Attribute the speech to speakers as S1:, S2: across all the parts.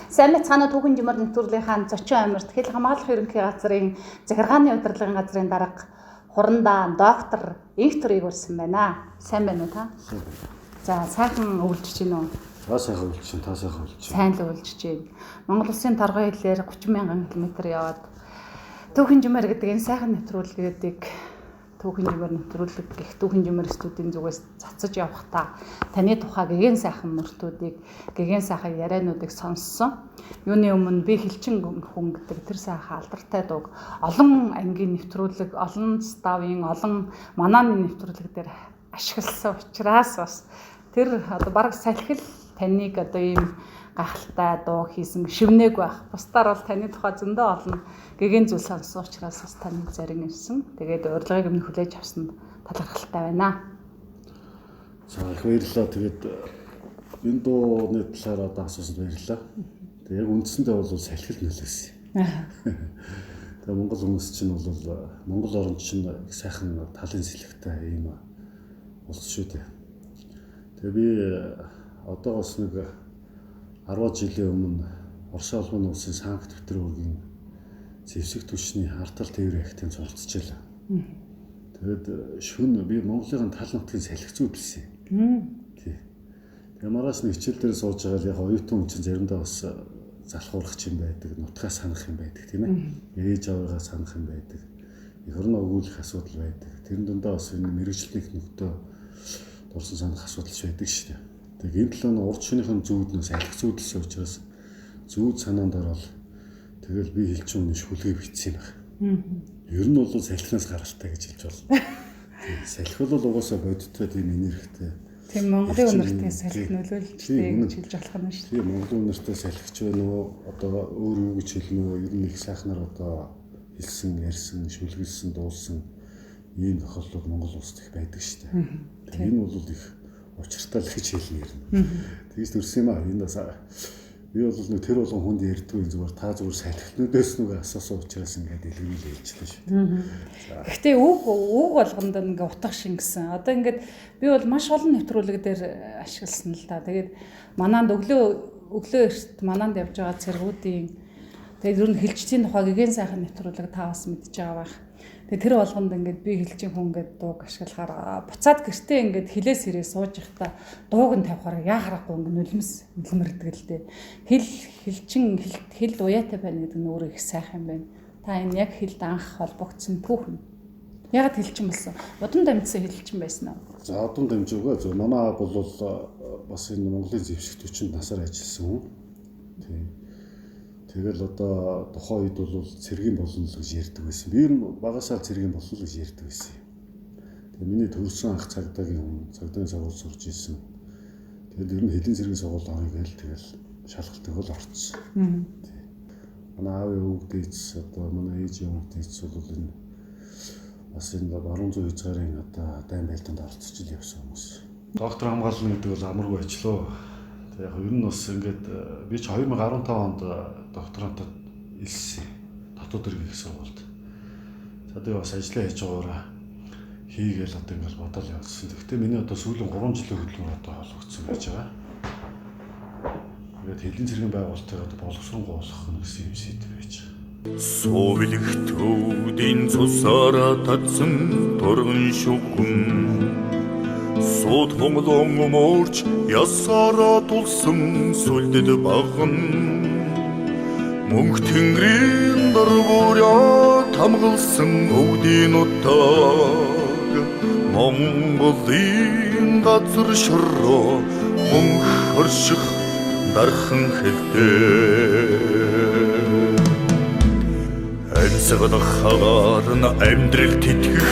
S1: Сайн мэцгааны түүхэн жимээр нэвтрүүлгийнхаа зочин амьд хэл хамгаалах ерөнхий газрын захиргааны удирдлагын газрын дарга хурандаа доктор Виктор Игорьсон байна. Сайн байна уу та? За сайхан өвлжиж гинөө.
S2: Та сайхан өвлжиж чинь, та сайхан өвлжиж.
S1: Сайн л өвлжиж байна. Монгол Улсын торгон хэлээр 30,000 км яваад түүхэн жимээр гэдэг энэ сайхан нэвтрүүлгийг түүхэн жимээр нэвтрүүлэг гэх түүхэн жимээр студийн зүгээс цацаж явахдаа таны тухай гэгэн сайхан мөртүүдийг гэгэн сайхан яриануудыг сонссон. Юуны өмнө би хэлчин хүн гэдэг тэр сайхан алдартай дууг олон ангийн нэвтрүүлэг, олон ставын, олон манааны нэвтрүүлэг дээр ашигласан учраас бас тэр одоо бараг салхил таныг одоо ийм гахалтай дуу хийсэн шивнэг байх. Бусдаар бол таны тухай зөндөө олон гэгэн зүйл сонссон учраас бас таны зарим ирсэн. Тэгээд урилгыг өмнө хүлээж авсанд талархалтай байна.
S2: За их баярлалаа. Тэгээд энэ дууны талаар одоо асуусанд баярлалаа. Тэгээд яг үндсэндээ бол салхил нөлөөсөн. Тэгээд Монгол хүмүүс чинь бол Монгол орнд чинь их сайхан талын сэлхтэй ийм улс шүү дээ. Тэгээд би одоогоос нэг 10 жилийн өмнө Орос улмын улсын Санкт-Петербургийн зэвсэг түвшний артал тээврийн ахтын суралцчихлаа. Тэгээд шөнө би Монголын тал нутгийн салхи зүйдэлсэн. Тий. Тэгээд маргааш нэг хичээл дээр сууж байгаа л яг оюутан хүн чинь заримдаа бас залхуурах юм байдаг, нутгаа санах юм байдаг тийм ээ. Ээж аваагаа санах юм байдаг. Эх орноо өгүүлэх асуудал байдаг. Тэр дундаа бас энэ мэрэгчлэх нөхдөө дурсан санах асуудал ч байдаг шүү дээ. Тэгээд энэ талын урд шөнийхэн зүүднөөс салхи зүйдэлсэн учраас зүүд санаанд ороод тэгэл би хэлчин үнэ шүлгээ бичсэн байна. Ер нь бол салхинаас гаралтай гэж хэлж болно. Салхи бол угаасаа бодиттой тийм энергитэй.
S1: Тийм Монголын үнэртэй салхи нөлөөлжтэй гэж хэлж болох юм шүү дээ.
S2: Тийм Монголын үнэртэй салхич байна уу? Одоо өөр юу гэж хэлнэ үү? Ер нь их сайхнаар одоо хэлсэн, ярьсан, шүлгэлсэн, дуулсан ийм тохиолдол Монгол улсад их байдаг шүү дээ. Энэ бол их учиртай л гэж хэлнэ юм. Тэгж төрсөн юм аа. Энэ бас би бол нэг тэр болгон хүнд ярьдгүй зүгээр та зүгээр салхинуудаас нэг асуусан учраас ингээд илэрхийлж хэлчихлээ шүү дээ.
S1: Гэхдээ үг болгонд ингээ утга шингэсэн. Одоо ингээд би бол маш олон нэвтрүүлэг дээр ашигласан л та. Тэгээд мананд өглөө эрт мананд явж байгаа цэргүүдийн тэгээд ер нь хэлжтийн тухай гэгэн сайхан нэвтрүүлэг та бас мэдж байгаа байх. Тэгээ тэр болгонд ингээд би хэлчин хүн ингээд дууг ашиглахаар буцаад гэртээ ингээд хилээс ирээ сууж байхдаа дууг нь тавихаар яа харахгүй ингээд нулимсмэрдэг л дээ. Хэл уяатай байна гэдэг нь өөрөө их сайхан юм байна. Та энэ яг хэлд анх холбогдсон түүхэн. Ягаад хэлчин болсон? Удам дамжсан хэлчин байсан уу?
S2: За удам дамжуугаа зөв. Манай бол бас энэ Монголын зэвсэг түвшинд насаар ажилласан хүн. Тийм. Тэгэл одоо тухайн үед бол цэргийн болно л гэж ярьдаг байсан. Би багасаа цэргийн болно л гэж ярьдаг байсан. Тэгээ миний төрсэн анх цагдаагийн хүн, цагдаагийн сургууль сурж ирсэн. Тэгээд ер нь хэдийн цэргийн сургуульд орё гээл тэгэл шалгалтыг бол орцсон. Манай аавын өвгдөөц одоо манай ээжийн өвгдөөц бол энэ бас энэ баруун зүүн хязгаарын одоо дайн байлдаанд орцож ил явсан хүмүүс. Доктор хамгаална гэдэг бол амаргүй ажиллаа. Яг ер нь бас ингээд би ч 2015 онд докторантад илсэн. Дотоод иргэн их сургуульд. За тэгээ бас ажиллаа хийж байгаараа хийгээл одоо ингээд бодол явуулсан. Гэхдээ миний одоо сүүлийн 3 жилийн хөдөлмөр одоо холбогдсон байж байгаа. Тэгээд хэдийн цэргийн байгуулалтыг одоо боловсронгуй болгох гэсэн юм сэдв байж байгаа.
S3: Совлих төвдийн цусаараа татсан торгон шүгэн Сууд хонглон өмөрч ясаараа тулсан сүлдэд баган Мөнх тэнгэрийн дөрвөрөө тамгалсан өвдийн утаг Монголын газар шороо мөнх орших дархан хэлтэй Альсагад хагаар на амьдрал тэтгэх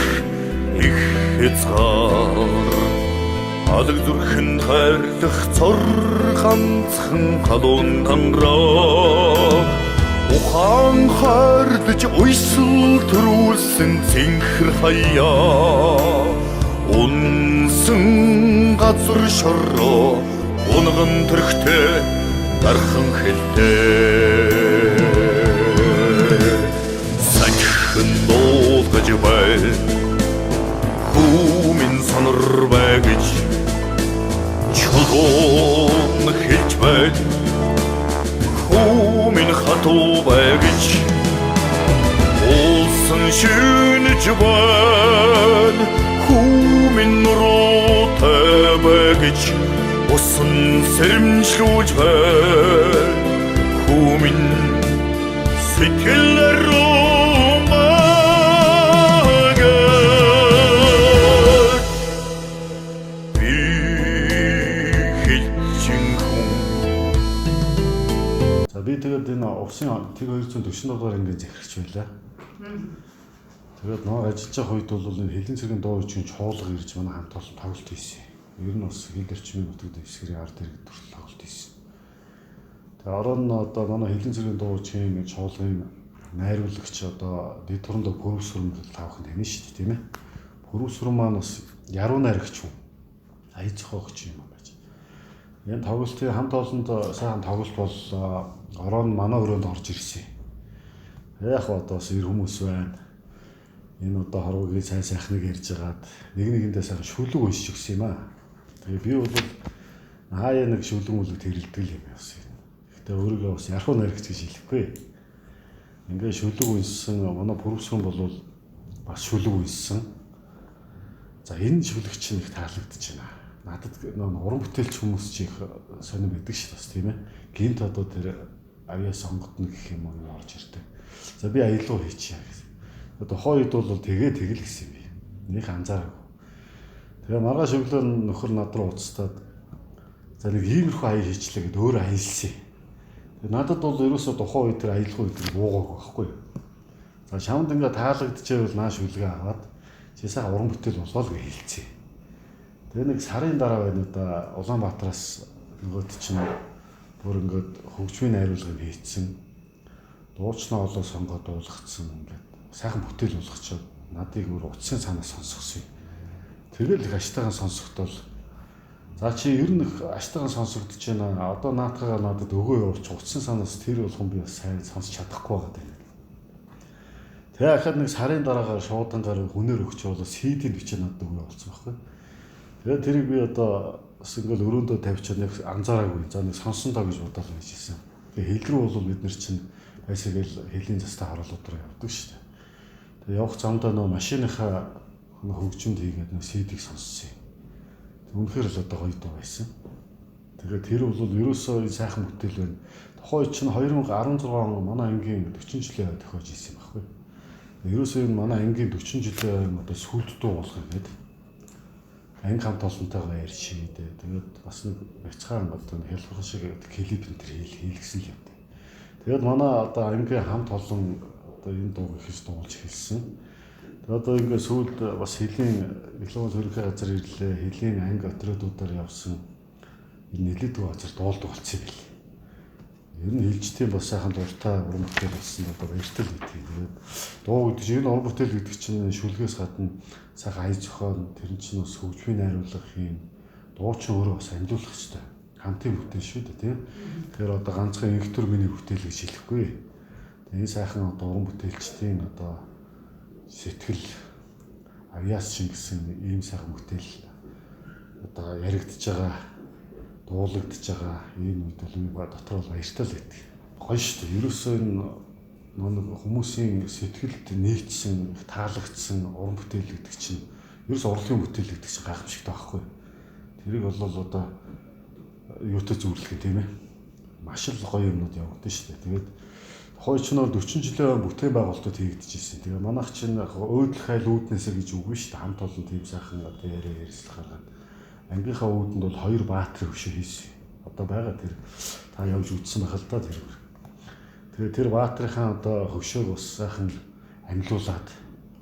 S3: их хязгаар Алаг зүрхэн хайрлах цор ганцхан халуун тангараа Ухаан хайрлаж уйсэл төрүүлсэн цэнхэр хаяа Унсан газар шороо унган төрхтэй дархан хэлтэй Санхын дуулгаж бай Хүмин сонор бай гэж Чулуун хэлж бай хатуу бай гэж уулсан шүнж байна хүү минь нуруутай бай гэж усан сэрэмжлүүлж байна хүү минь сэтгэлээр
S2: би тэгээд энэ усын тэг 240 дугаар ингээд захирч байлаа. Тэгээд нөө ажиллаж байгаа үед бол энэ хилэн цэргийн дуу үеийн чуулга ирж манай хамт олон тоглолт хийсэн. Ер нь бас хил орчмын нутаг дэвсгэрийн ард иргэд төрөл тоглолт хийсэн. Тэгээд орон одоо манай хилэн цэргийн дуу үеийн чуулгын найруулагч одоо дэд турандаг Пүрвсүрэн тавхан тань шүү дээ, тийм ээ. Пүрвсүрэн маань бас яруу найрагч юм. Аяз зохиогч юм байж. Энэ тоглолтын хамт олонд сайхан тоглолт бол орон манай өрөөнд орж ирсэн. Яг одоо бас ир хүмүүс байна. Энэ одоо хорвогийн сайхныг ярьж агаад нэгэндээ сайхан шүлэг уншиж өгсөн юм аа. Тэгээ би бол хаяа нэг шүлэг мүлэг тэрэлдэг юм яасан. Гэтэ өөрийгөө бас яруу найрагч гэж хэлэхгүй. Ингээ шүлэг уншсан манай Пүрвсүрэн бол бас шүлэг уншсан. За энэ шүлэг чинь их таалагдчихна. Надад нэг уран бүтээлч хүмүүс ч их сонирм байдаг шүү дээ, тийм ээ. Гинт одоо тэр авьяа сонготно гэх юм уу орж ирдэг. За би аялал хийчихье гэсэн. Одоо хойд бол тэгэл гэсэн би. Нэг анзаараагүй. Тэгээ маргааш өглөө нөхөр над руу уцтаад за нэг иймэрхүү аяа хийчлээ гэд өөр аялсан. Тэгээ надад бол ерөөсөө тухайн үед тэр аялал үед буугаагүй байхгүй. За чамд ингээ таалагдчихвэл нааш үлгээ аваад чи сайхан уран бүтээл болгоо гэж хэлцээ. Тэгээ нэг сарын дараа байна да Улаанбаатараас нөгөөд чинь бүр ингээд хөгжмийн найруулгыг хийцэн дуучнаа олоо сонгоод дуулгацсан ингээд сайхан бүтээл болгочоод надыг өөр утсын санаа сонсгосон юм. Тэгэл их аштайхан сонсогдвол за чи ер нь аштайхан сонсогдож байна. Одоо наатагаа надад өгөө явуулч утсын санаас тэр болгон би бас сайн сонсч чадахгүй байгаа юм. Тэгээ ахад нэг сарын дараагаар шуудангаар хүнээр өгч бол CD-д бичиж надад өгөө явуулсан байхгүй. Тэгээ тэрийг би одоо бас ингээл өрөөндөө тавьчихад нэг анзаараагүй. За нэг сонсон доо гэж бодоод байжсэн. Тэгээ хэл рүү бол бид нар чинь байсагээл хэлийн застаа харуулууд руу явдаг шүү дээ. Тэгээ явах замдаа нөө машиныхаа хөгжимд хийгээд нэг CD-г сонссон юм. Үнэхээр л одоо гоё дуу байсан. Тэгээ тэр бол ерөөсөө сайхан бүтээл байна. Тухайн чинь 2016 он манай ангийн 40 жилийн тохиож исэн байхгүй. Ерөөсөө энэ манай ангийн 40 жилийн одоо сүлд дуу болох юм гээд анги хамт олонтойгоо ярьж шийдээ. Тэгээд бас нэг бяцхан одоо хэлбэр шиг клип энэ төр хийлгсэн юм. Тэгээд манай одоо ангийн хамт олон одоо энэ дууг ихэж дуулж хэлсэн. Тэгээд одоо ингээ сүүлд бас хэлийн дипломат хөрөнгө газар ирлээ. Хэлийн анги отрядуудаар явсан энэ нэлээдгүй газар дуулдаг болсон юм бэл. Ер нь хэлжтэй бас сайхан дуртай уран бүтээл болсон одоо баяртай л гэдэг. Тэгээд дуу гэдэг чинь энэ уран бүтээл гэдэг чинь шүлгээс гадна сайхан аяз зохион тэр чинь бас хөгжмийн найруулга юм. Дуу чинь өөрөө бас амжуулах хэрэгтэй. Хамтын бүтээл шүү дээ, тийм. Тэгэхээр одоо ганцхан инхтер миний бүтээл гэж хэлэхгүй. Энэ сайхан одоо уран бүтээлчдийн одоо сэтгэл авьяас шингэсэн ийм сайхан бүтээл одоо яригдж байгаа, дуулагдж байгаа энэ үед бол би дотор бол баяртай л байдаг. Гоё шүү дээ. Ерөөсөө энэ нэг хүмүүсийн сэтгэлд нийцсэн, таалагдсан уран бүтээл гэдэг чинь ерөөс урлагийн бүтээл гэдэг чинь гайхамшигтай байхгүй. Тэрийг бол одоо юутай зөвлөх юм тийм ээ. Маш л гоё юмнууд явагдсан шүү дээ. Тэгээд хойчноор 40 жилийн бүтээн байгуулалтууд хийгдчихсэн. Тэгээ манайх чинь өөдөл хайл үүднээсээ гэж үгүй шүү дээ. Хамт олон тийм сайхан одоо ярьслах гаргаад ангийнхаа үүдэнд бол 2 баатрын хөшөө хийсэн. Одоо байгаа тэр та явж үзсэн байх л да тэр. Тэгээ тэр баатрынхаа одоо хөшөөг бас сайхан амлуулад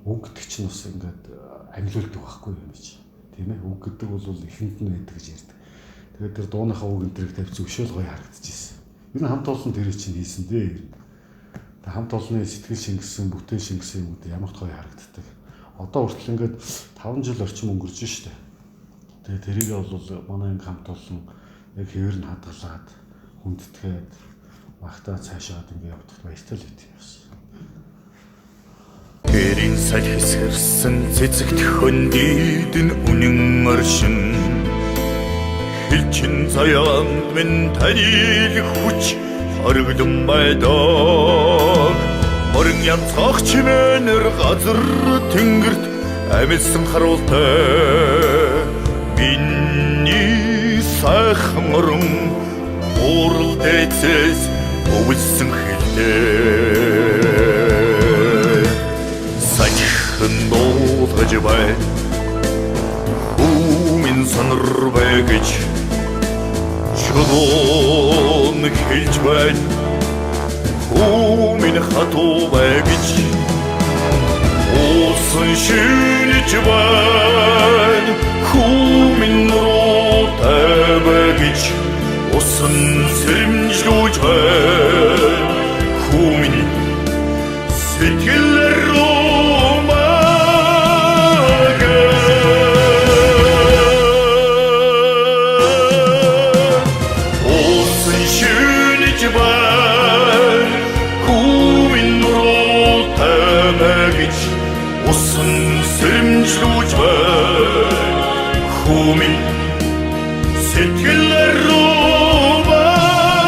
S2: үг гэдэг чинь бас ингээд амлуулдаг байхгүй юм чи. Тийм ээ. Үг гэдэг бол ихэнд нь байдаг гэж ярьдаг. Тэгээд тэр дууныхаа үг энэ төрөг тавьц өшөөл гоё харагдчихсэн. Ер нь хамт олон тэр чинь хийсэн дээ. Хамт олонны сэтгэл шингэсэн, бүтээл шингэсэн юмуд ямар ч гоё харагддаг. Одоо хүртэл ингээд 5 жил орчим өнгөрч шүү дээ. Тэгээ тэрийг бол манай анги хамт олон яг хэвээр нь хадгалаад хүндэтгээд багтаа цаашаад ингээд явдаг баяртай л байт юм байна.
S3: Тэрийн саль хэсгэрсэн цэцэгт хөндийдэн үнэн оршин Хэлчин заяанд минь танил хүч хоригдон байдаг морин янцгах чимээнэр газар тэнгэрт амьдсан харуултай миний сайхан орон уурал дэцэс өвсөн хэлтэй саяхан дуулгаж бай хүмүн сонор байгаж чулуун хэлж байна хүмүн хатуу байгаж усан шинж байна хүмүн нуруутай байгаж усан сэрэмжлүүлж байна хүмүн сэтгэлээр сэрэмжлүүлж байна хүмүн сэтгэлээр багаж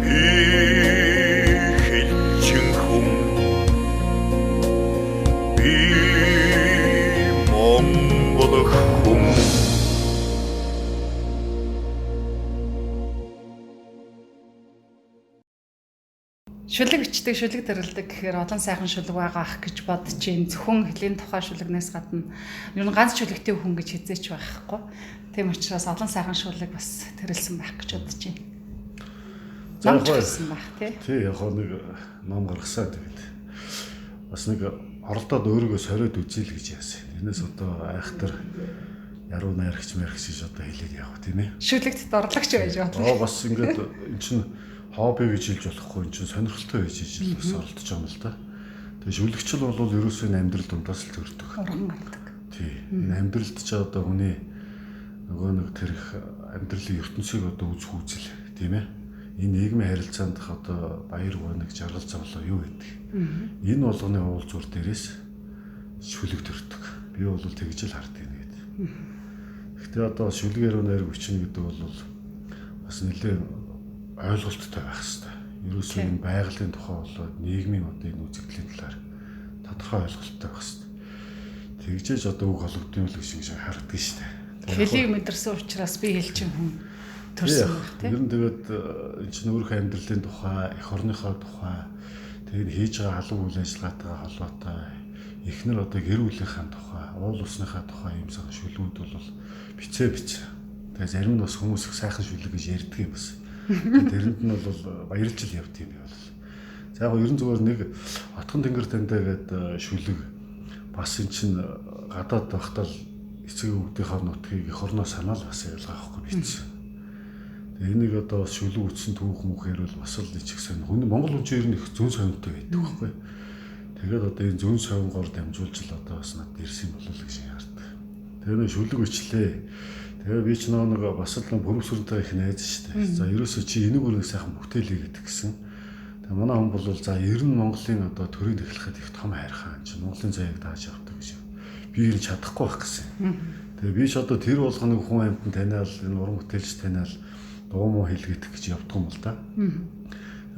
S3: би хэлчин хүм би монгол хүм
S1: Шүлэг ичдэг, шүлэг дэрлдэг гэхээр олон сайхан шүлэг байгаа ах гэж бодож чинь зөвхөн хөлийн тухай шүлэгнээс гадна ер нь ганц шүлэгтэй хүн гэж хизээч байхгүй. Тийм учраас олон сайхан шүлэг бас тэрэлсэн байх гэж бодож чинь. Ном гаргасан байх тий.
S2: Тий, яг нэг ном гаргасаа тэгээд бас нэг оролдоод өөрийгөө сориод үзье л гэж яасан. Энэс одоо айхтар яруу найрагч мэрэгч одоо хэлээд явах тийм ээ.
S1: Шүлэгт дорлогч байж бодлоо.
S2: Бас ингээд эн чинь хобби гэж хэлж болохгүй энэ чинь сонирхолтой байж ижил бас оролдож байгаа юм л да. Тэгээ шүлэгчл бол ерөөсөө амьдрал дундаас л төрдөг.
S1: Уран гардаг.
S2: Тий. Энэ амьдралд ч одоо хүний нөгөө нэг тэр их амьдралын ертөнцийг одоо үзэх үзэл тийм ээ. Энэ нийгмийн харилцаанд одоо баяр гооныг жаргал зовлоо юу гэдэг. Энэ болгоны уулзуур дээрээс шүлэг төрдөг. Би бол тэгж л харддаг гэдэг. Гэхдээ одоо шүлгээр нэр хүчин гэдэг бол бас нэлээд ойлголттой байх хэрэгтэй. Ерөөсөө энэ байгалийн тухай болоод нийгмийн одоо энэ үзэгдлийн талаар тодорхой ойлголттой байх хэрэгтэй. Тэгжээж одоо үг холбогдсон л шиг харагддаг шүү дээ.
S1: Хэлийг мэдэрсэн учраас би хэлчин хүн төрсөн байх тийм.
S2: Ер нь тэгээд энэ чинь өөрийнхөө амьдралын тухай, эх орныхоо тухай, тэгээд хийж байгаа халуун үйл ажиллагаатайгаа холбоотой эхнэр одоо гэр бүлийнхаа тухай, уул усныхаа тухай юм сайхан шүлгүүд бол бицээ. Тэгээд зарим нь бас хүмүүс их сайхан шүлэг гэж ярьдаг юм бас. Тэрэнд нь бол баярлж л явд юм бол. За яг ерөн зүгээр нэг отхон тэнгэр таньдаа гэдэг шүлэг бас эн чин гадаад байхдаа эцэг өвгдийнхаа нутгийг эх орноо санаал бас ялгаахгүй бийсэн. Тэгээ энийг одоо шүлэг үтсэн түүх мөнхээр бол бас л ичиг сонь. Монгол хүн чинь ер нь их зүүн совинтой байдаг байхгүй. Тэгээд одоо энэ зүүн совингоор дамжуулж л одоо бас над ирсэн болов л гэж ярьдаг. Тэгээ нэг шүлэг бичлээ. Тэгээ би ч нэг бас л бүрөвсүрэнтэй их найз шүү дээ. За ерөөсөө чи энийг өөрөө сайхан бүтээлээ гэдэг гисэн. Тэгээ манай хүн бол за ер нь Монголын одоо төрийг эхлэхэд их том хайрхан чи Монголын заяаг дааж явдаг гэж. Би энэ чадахгүй байх гэсэн. Тэгээ би ч одоо тэр болгоныг хүн амьтан таниал энэ уран бүтээлч таниал дуу муу хэлгэтэх гэж явдаг юм л да.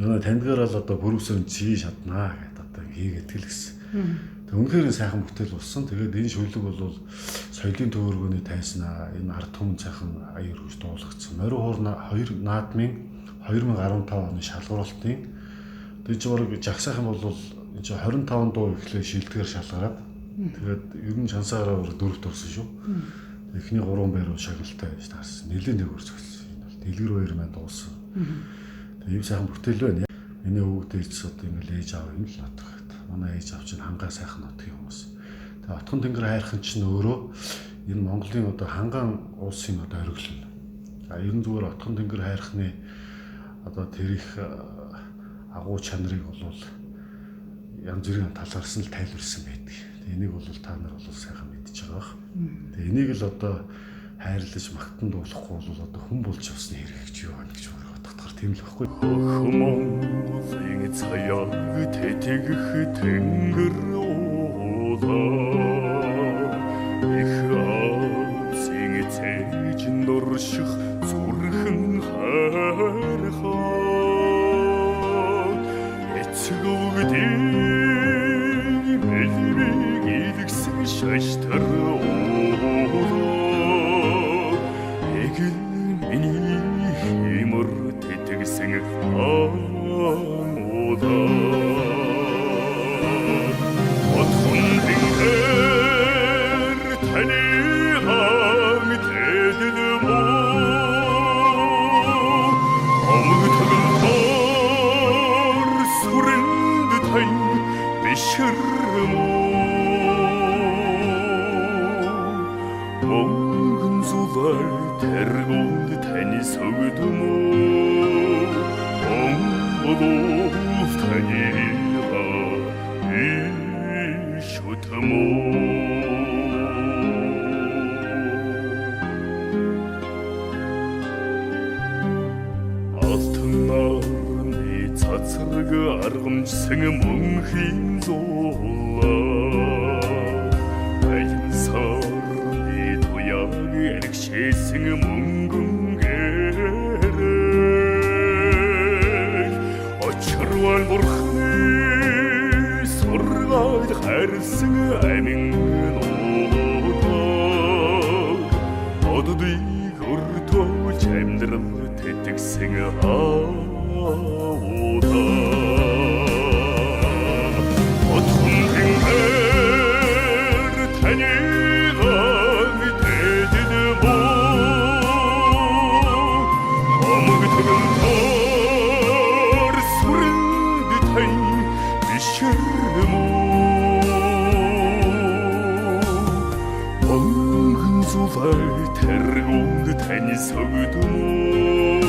S2: Нөгөө тандгаараа л одоо бүрөвсүрэн чи шатнаа гэдэг одоо хийгээд хэлсэн. Үнэхээр сайхан бүтээл болсон. Тэгээд энэ шүлэг бол соёлын төвөргөний тайснаа энэ ард түмэн сайхан аяар хурж дуулагдсан. Морин хуур 2 наадмын 2015 оны шалгуулалтын тэгээд ч бараг жагсаах юм бол энэ 25 дуу ихлэ шилдгээр шалгараад тэгээд ер нь шансаараа 4 төрсөн шүү. Эхний 3 байр шагналтай байж таарсан. Нэлээд нэг өрцөгсөн. Энэ бол дэлгэр баяр маань дуусан. Тэгээд ийм сайхан бүтээл байна. Миний өвөг дээрс одоо ингээл ээж аав юм л нотох. Манай ээж аав чинь хангаа сайхан нотх юм хүмүүс. Тэгээ отхон тэнгэр хайрхан чинь өөрөө энэ Монголын одоо хангаан улсын одоо хориглол. За ер нь зүгээр отхон тэнгэр хайрхны одоо тэр их агуу чанарыг бол янз бүрийн талаарс нь тайлбарсан байдаг. Тэгээ энийг бол та нар бол сайхан мэдж байгаа бах. Тэгээ энийг л одоо хайрлаж магтан дуулахгүй бол одоо хүн болж явсны хэрэг ч юу байна гэж бодохоор тийм л байхгүй.
S3: Хүмүүс цаяг тэтгэх тэнгэр уулаа их цэцэж дорших зүрхэн хайрхаа эцэг өвгдийн мэлбиг илгсэн шаштар оолоо эгэл миний химэр тэтгсэн амуудаа Өнгөн зулай тэргуунд таны согдмоо Онголов танига ишутмоо Алтан нарны цацраг аргамжсан мөнхийн зулаа Шээсэн мөнгөнгэрэг очрвал бурхны сургаад харсан амин нуудаа оддыг өртөөж амьдрал тэтгсэн аудаа отхон гинээр таны тэргуунд таны согдмоо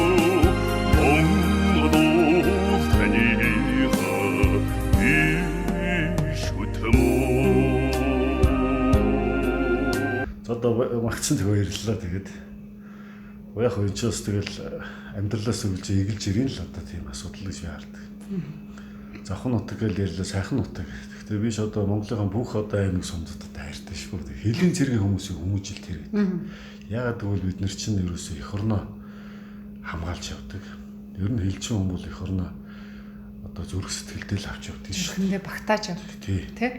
S3: Монголов танига ишутмоо.
S2: За одоо магцсан тэг баярлалаа. Тэгээд яг хойчоос тэгэл амьдралаас өгүүлж эгэлж ирэн л одоо тийм асуудал гэж би хардаг. Завхан нутаг гэж ярьлаа, сайхан нутаг. Гэхдээ биш одоо Монголын бүх одоо аймаг сумдуудад хайртай шүү. Хэлийн цэргийн хүмүүсийг хүмүүжилт хэрэг. Яагаад гэвэл бид нар чинь ерөөсөө эх орноо хамгаалж явдаг. Ер нь хэлчин хүн бол эх орноо одоо зүрх сэтгэлдээ л авч явдаг шүү.
S1: Тэндээ багтааж явдаг. Тий.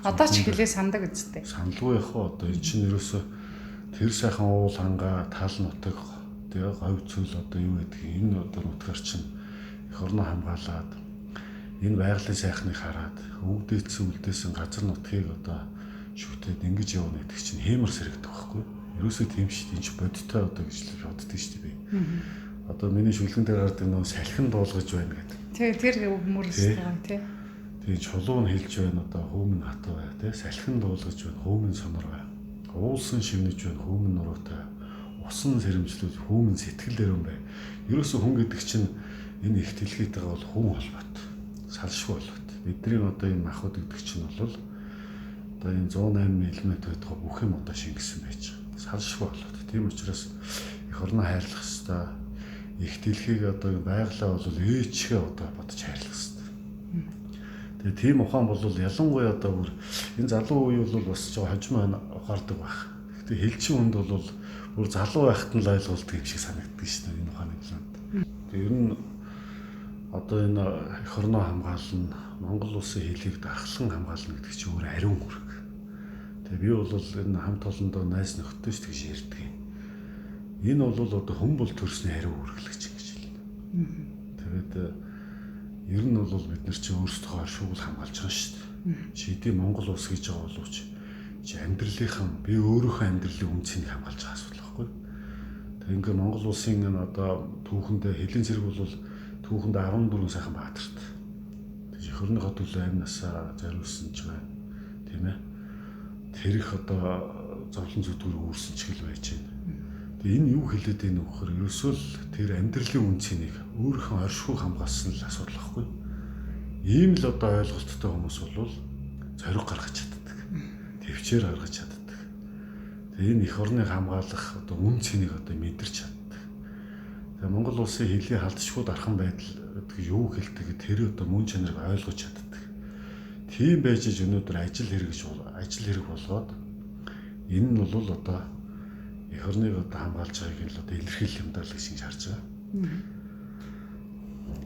S1: Одоо ч хэлээ сандаг үсттэй.
S2: Сандалгүй яах вэ? Одоо энэ чинь ерөөсөө тэр сайхан уул хангаа тал нутаг тэгээ говь цөл одоо юу гэдэг энэ одоо нутгаар чинь эх орноо хамгаалаад энэ байгалийн сайхныг хараад өвдөөцсөн үлдээсэн газар нутгийг одоо шүтээд ингэж явна гэдэг чинь хэмэр сэрэгдэх байхгүй. Ерөөсөө тийм шүү дээ. Энд ч бодтой одоо гэж л боддөг шүү дээ би. Одоо миний шүлгэн дээр гардаг нөө салхин дуулгаж байна гэдэг.
S1: Тэр өмөрс байгаа тий.
S2: Тэгээ чулуун хэлж байна одоо хөөмн хатуу бай тий. Салхин дуулгаж байна, хөөмн сонор бай. Уулсан шивнэж байна, хөөмн нуруутай. Усан сэрэмжлүүд хөөмн сэтгэл дээрэн бай. Ерөөсөө хүн гэдэг чинь энэ их дэлхийтэйгээ бол хүн холбоот. Салшгүй болоод. Бидний одоо энэ махбод гэдэг чинь бол одоо энэ 108 элемент байдаг бүх юм одоо шингэсэн байж байгаа. Салшгүй болоод. Тийм учраас их орноо хайрлах хэрэгтэй. Их дэлхийг одоо байглаа бол ээжгээ одоо бодож хайрлах хэрэгтэй. Тэгээ тийм ухаан бол ялангуяа одоо бүр энэ залуу үе бол бас жоо хожим ухаардаг байх. Гэтэ хэлчин хүнд бол бүр залуу байхад нь л ойлголдог юм шиг санагддаг шүү дээ энэ ухааны планд. Тэгээ ер нь одоо энэ эх орноо хамгаална, Монгол улсын хэлийг дархлан хамгаална гэдэг чинь өөр ариун үүрэг. Тэгээ би бол энэ хамт олондоо найз нөхдөж тэгж ярьдаг юм. Энэ бол одоо хүмбэл төрсний ариун үүрэг гэж хэлнэ. Тэгээд ер нь бол бид нар чинь өөрсдөө оршууг хамгаалж байгаа шүү дээ. Шийдээ Монгол улс гэж байгаа боловч чи амьдралынхан би өөрийнхөө амьдралын үнцийг хамгаалж байгаа асуудал байхгүй. Тэгээ ингээ Монгол улсын энэ одоо түүхэндээ хэлийн зэрэг бол түүхэндээ 14 сайхан баатарт. Тэг эх орныхоо төлөө амнасаа зориулсан ч байна. Тийм ээ. Тэрх одоо зовлон зүдгүүр үүрсэн ч хэл байж байна. Тэгээ энэ юу хэлээд байна вэ гэхээр ерөөсөө л тэр амьдралын үнцнийг өөрийнхөө оршихуй хамгаалсан л асуудал байхгүй. Ийм л одоо ойлголттой хүмүүс бол зориг гаргаж чаддаг. Төвчээр гаргаж чаддаг. Тэгээ энэ эх орныг хамгаалах одоо үнцнийг одоо мэдэрч чаддаг. Тэгээ Монгол улсын хэлний халдшгүй дархан байдал гэдэг юу хэлдэг тэр одоо мөн чанарыг ойлгож чаддаг. Тийм байж өнөөдөр ажил хэрэг болоод энэ нь бол одоо эх орныг одоо хамгаалж байгааг л одоо илэрхийлэх юмдаа л гэж харж байгаа.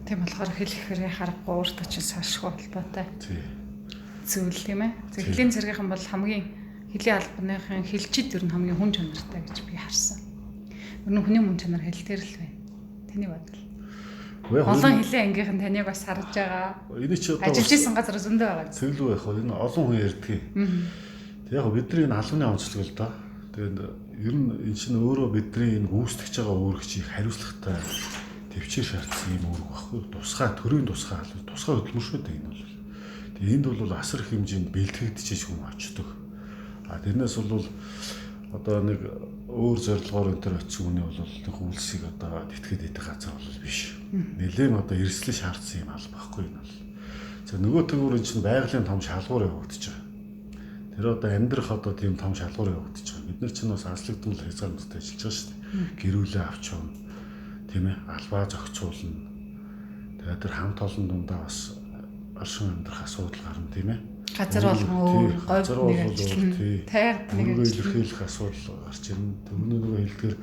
S1: Тийм болохоор хэл ихээр харахгүй өөртөө чинь салшгүй холбоотой
S2: Тий.
S1: зүйл тийм ээ. Хэлийн цэргийнхэн бол хамгийн хэлийн албаныхын хэлчид ер нь хамгийн хүн чанартай гэж би харсан. Ер нь хүний хүн чанар хэл дээр л байна. Таны бодол. Олон хэлийн ангийнхан таныг бас харж байгаа.
S2: Энэ чи одоо
S1: Ажиллаж исэн газар зөндөө байгаа.
S2: цэглүү байх уу? Энэ олон хүн ярьдаг. Тэг яг бидний энэ албаны онцлог л доо. Тэгээд ер нь энэ чинь өөрөө бидний энэ гүйцэтгэж байгаа үүрэгчийг хариуцлагатай төвчээр шаардсан юм үүрэг баггүй. Тусгай төрийн тусгай хөдөлмөр шүү дээ энэ бол. Тэгээд энд бол асар их хэмжээнд бэлтгэгдчихэж хүн очдог. А тэрнээс бол одоо нэг өөр зорилгоор энэ төр очиж үний бол нэг үйлсийг одоо тэтгэхэд идэх газар бол биш. Нэлээд одоо эрсдлэн шаардсан юм аль баггүй энэ бол. За нөгөө төгөөр энэ чинь байгалийн том шалгуур явагдаж байгаа. Тэр одоо амьдрах одоо тийм том шалгуур явагдаж байгаа. Бид нар чинь бас анслагдмал хязгаарлалттай ажиллаж байгаа шүү дээ. Гэрүүлээ авч явна. Тийм ээ, албаа зохицуулна. Тэгээд тэр хамт олон дундаа бас оршин амьдрах асуудал гарна тийм ээ.
S1: Газар болгон өөр говьд нэг ажиллана. Тайгад нэг
S2: илэрхийлэх асуудал гарч ирнэ. Нөгөө хэлдгээр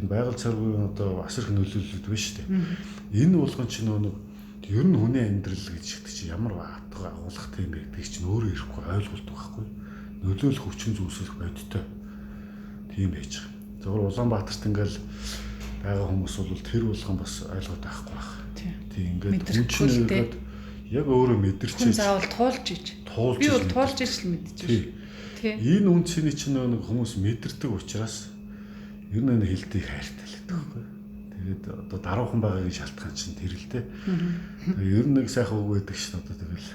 S2: энэ байгаль царгуугийн одоо асар их нөлөөлөлд байна шүү дээ. Энэ болгон чинь нэг ер нь хүний амьдрал гэж гэдэг чинь ямар баатга агуулгатай юм бэ гэдэг чинь өөрөө ирэхгүй ойлголт байхгүй. Нөлөөлөх хүчин зүйлсэх бодтой. Тийм байж байгаа. Зөвхөн Улаанбаатарт ингээл байгаа хүмүүс бол тэр болгон бас ойлгоод байхгүй байх. Тийм ингээд хүн чинь яг өөрөө мэдэрч
S1: хүн заавал туулж иж. Би бол туулж иж л мэдчихэж.
S2: Тийм. Энэ үнцний чинь нэг хүмүүс мэдэрдэг учраас ер нь энэ хэлтийг хайртай л гэдэг байхгүй. Тэгээд одоо даруухан байгаагийн шалтгаан чинь тэр л дээ. Тэгээд ер нь нэг сайхан үг байдаг шин одоо тэгэл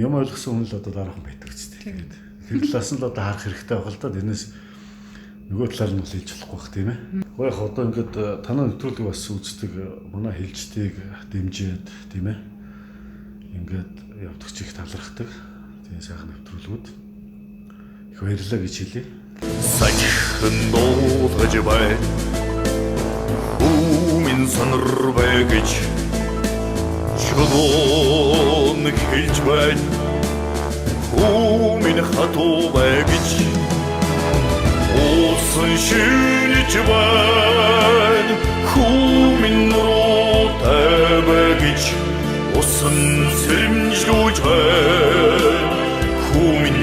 S2: юм ойлгосон хүн л одоо даруухан байдаг ч тэгээд тэр талаас нь л одоо харах хэрэгтэй байх л да. Тэрнээс нөгөө талаар нь бол хэлж болохгүй бах тийм ээ. Гэхдээ яг одоо ингээд танаа нэвтрүүлэг бас үздэг манай хэлжтийг дэмжиж тийм ээ. Ингээд явдаг чих талархдаг. Тийм сайхан нэвтрүүлгүүд. Их баярлалаа гэж хэлье.
S3: Сахин дуулгаж бай. Хүмин сонор байгаж чулуун хэлж бай. Хүмин хатуу байгаж усан шилж бай. Хүмин нуруутай байгаж усан сэрэмжлүүлж бай. Хүмин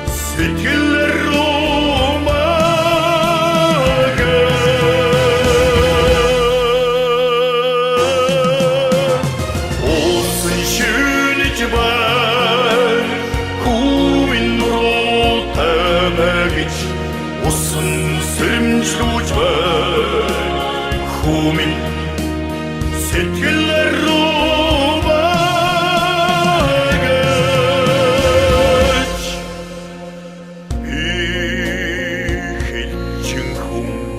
S3: сэтгэлээр Хүмин сэтгэл